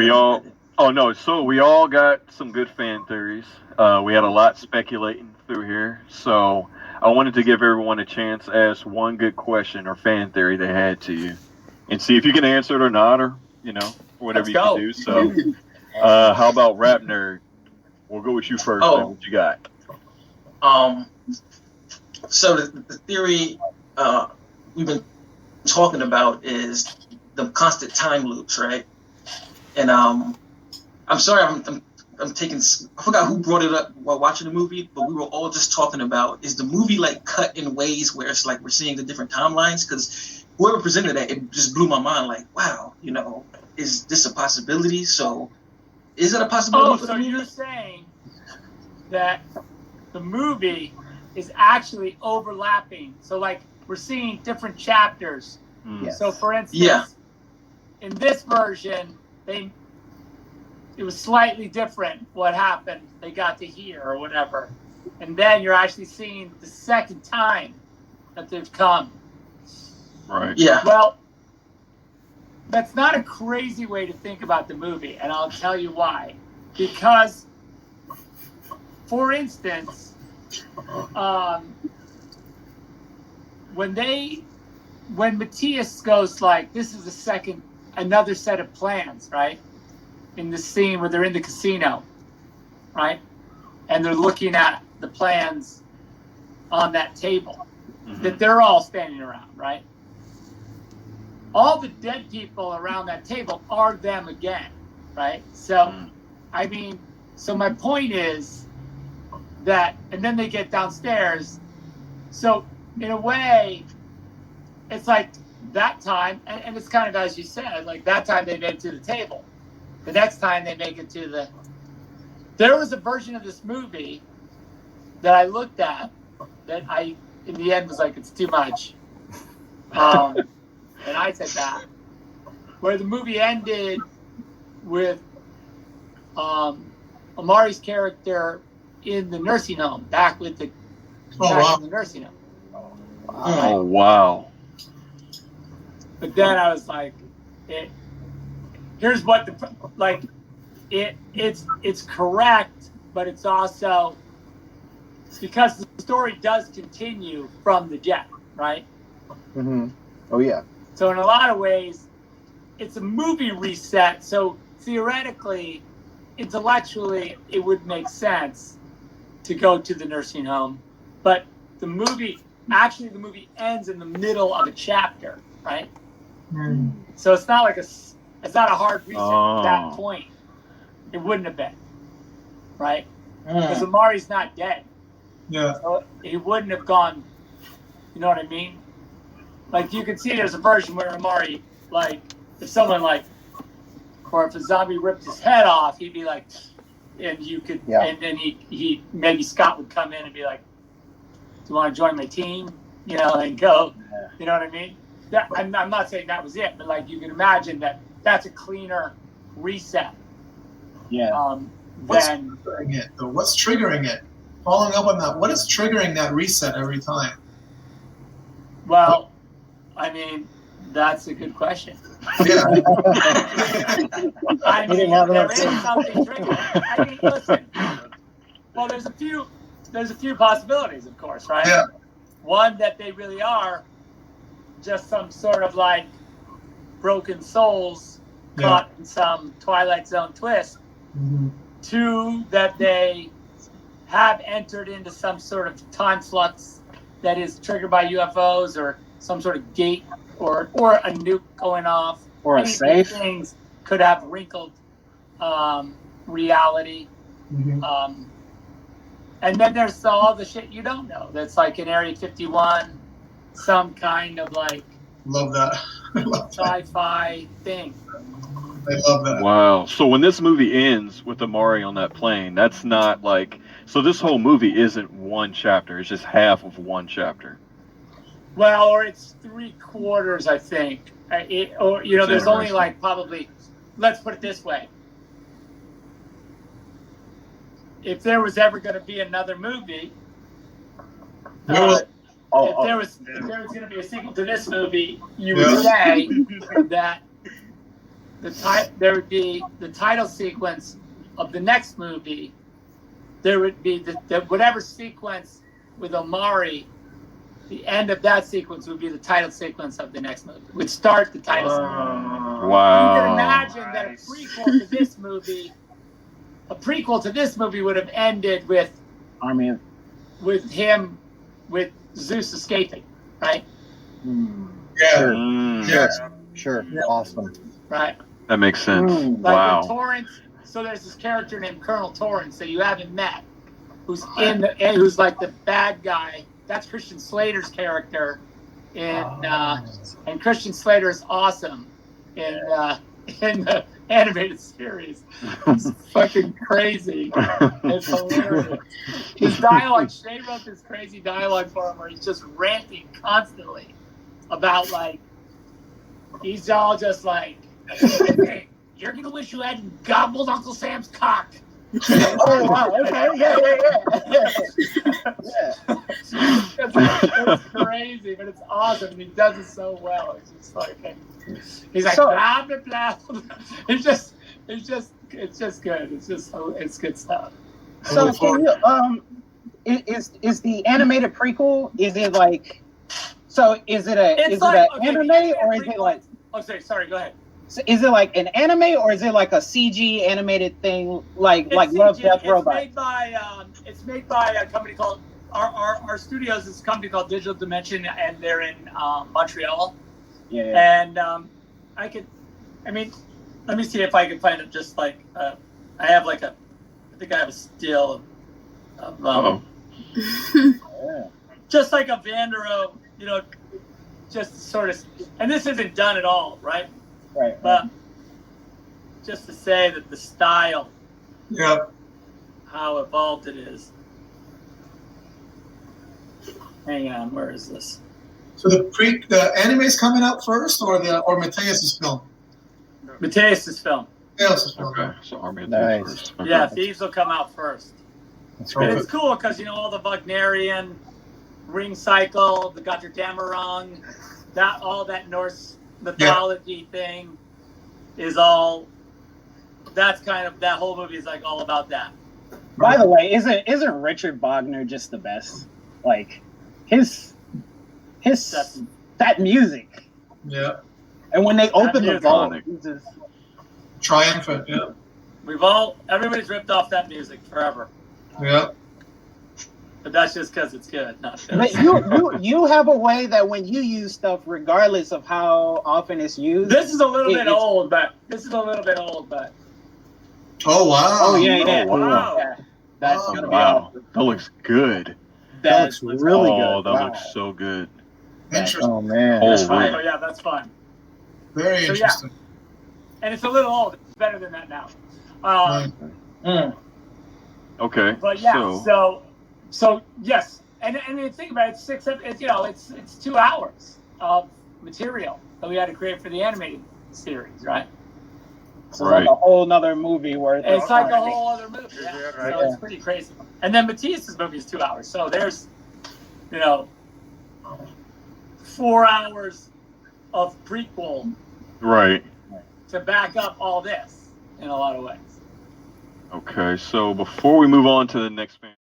We all. Oh no! So we all got some good fan theories. We had a lot speculating through here, so I wanted to give everyone a chance to ask one good question or fan theory they had to you, and see if you can answer it or not, or whatever Let's you can go. do. So, how about Rap Nerd? We'll go with you first. Man. What you got? So the theory we've been talking about is the constant time loops, right? And I'm sorry, I'm taking. I forgot who brought it up while watching the movie, but we were all just talking about, is the movie like cut in ways where it's like we're seeing the different timelines? Because whoever presented that, it just blew my mind. Like, wow, is this a possibility? So, is it a possibility? Oh, so you're saying that the movie is actually overlapping? So, like, we're seeing different chapters. Yes. So, for instance, in this version, it was slightly different what happened. They got to hear or whatever. And then you're actually seeing the second time that they've come. Right. Yeah. Well, that's not a crazy way to think about the movie, and I'll tell you why. Because, for instance, when Matthias goes like, this is another set of plans, right? In the scene where they're in the casino, right? And they're looking at the plans on that table that they're all standing around, right? All the dead people around that table are them again, right? So, I mean, so my point is that, and then they get downstairs. So, in a way, it's like that time, and it's kind of as you said, like that time they made it to the table. The next time they make it to the... There was a version of this movie that I looked at that I, in the end, was like, it's too much. And I said that. Where the movie ended with Amari's character in the nursing home, back in the nursing home. Oh, wow. But then I was like, here's what it's correct, but it's also because the story does continue from the jet, right? Mm-hmm. Oh yeah. So in a lot of ways, it's a movie reset. So theoretically, intellectually, it would make sense to go to the nursing home, but the movie ends in the middle of a chapter, right? So it's not like it's not a hard reset at that point. It wouldn't have been, right? Because Amari's not dead. Yeah. So he wouldn't have gone, you know what I mean? Like, you can see there's a version where Amari, like, if someone, like, or if a zombie ripped his head off, he'd be like, and you could, and then he maybe Scott would come in and be like, do you want to join my team? You know, and go, you know what I mean? I'm not saying that was it, but, like, you can imagine that's a cleaner reset. Yeah. What's triggering it, though? What's triggering it? Following up on that, what is triggering that reset every time? Well, I mean, that's a good question. Yeah. I mean, there is something triggering. I mean, listen. Well, there's a few possibilities, of course, right? Yeah. One, that they really are just some sort of like broken souls caught in some Twilight Zone twist. Mm-hmm. Two, that they have entered into some sort of time flux that is triggered by UFOs or some sort of gate or a nuke going off. Or a safe. Things could have wrinkled reality. Mm-hmm. And then there's all the shit you don't know. That's like in Area 51, some kind of like Love that. sci-fi thing. I love that. Wow. So when this movie ends with Amari on that plane, that's not like... So this whole movie isn't one chapter. It's just half of one chapter. Well, or it's 3/4, I think. There's only like probably... Let's put it this way. If there was ever going to be another movie... if there was going to be a sequel to this movie, you would say that there would be the title sequence of the next movie. There would be the whatever sequence with Omari. The end of that sequence would be the title sequence of the next movie. Would start the title sequence. Wow. You can imagine that a prequel to this movie would have ended with him with Zeus escaping, right? Yeah. Sure. Awesome. Right. That makes sense. Like Wow. with Torrance, so there's this character named Colonel Torrance that you haven't met, who's like the bad guy. That's Christian Slater's character, and Christian Slater is awesome in the animated series. It's fucking crazy. It's hilarious. His dialogue, Shay wrote this crazy dialogue for him where he's just ranting constantly about he's all just like, hey, you're gonna wish you hadn't gobbled Uncle Sam's cock. Oh wow! Okay, yeah. It's crazy, but it's awesome, and he does it so well. It's just like he's like blah blah blah. It's just good. It's good stuff. So can you is the animated prequel? Is it like? So is it an anime or is it like? Oh, sorry. Go ahead. So is it like an anime or is it like a CG animated thing like Love, Death, Robot? It's made by a company called our studios is a company called Digital Dimension, and they're in Montreal. Yeah. And let me see if I can find it. Just I have I think I have a still of just like a Vandero, just sort of, and this isn't done at all, right? Right. But just to say that the style, how evolved it is. Hang on, where is this? So the anime is coming out first, or Mateus's film? Mateus's film. Mateus's film. Okay, so Army Nice. first. Okay. Yeah, Thieves will come out first. That's And right. it's cool because all the Wagnerian ring cycle, the Götterdämmerung, all that Norse mythology thing is all. That's kind of that whole movie is all about that. By the way, isn't Richard Wagner just the best? Like his that music. Yeah. And when they open the vault, Triumphant. Yeah. Everybody's ripped off that music forever. Yeah. But that's just because it's good, not but you have a way that when you use stuff, regardless of how often it's used. This is a little bit old, but. Oh wow. Oh yeah. Oh, wow. Yeah. That's gonna be Wow. awesome. That looks good. That looks really good. Oh, that Wow. looks so good. Interesting. Oh man. Oh, That's fun. wow. Oh yeah, that's fun. Very So, interesting. And it's a little old. It's better than that now. Okay. But yeah, so yes, and think about it, it's 2 hours of material that we had to create for the animated series, right? So it's like a whole nother movie worth. It's like a whole other movie. Yeah. So it's pretty crazy. And then Batista's movie is 2 hours, so there's 4 hours of prequel, Right. to back up all this in a lot of ways. Okay, so before we move on to the next fan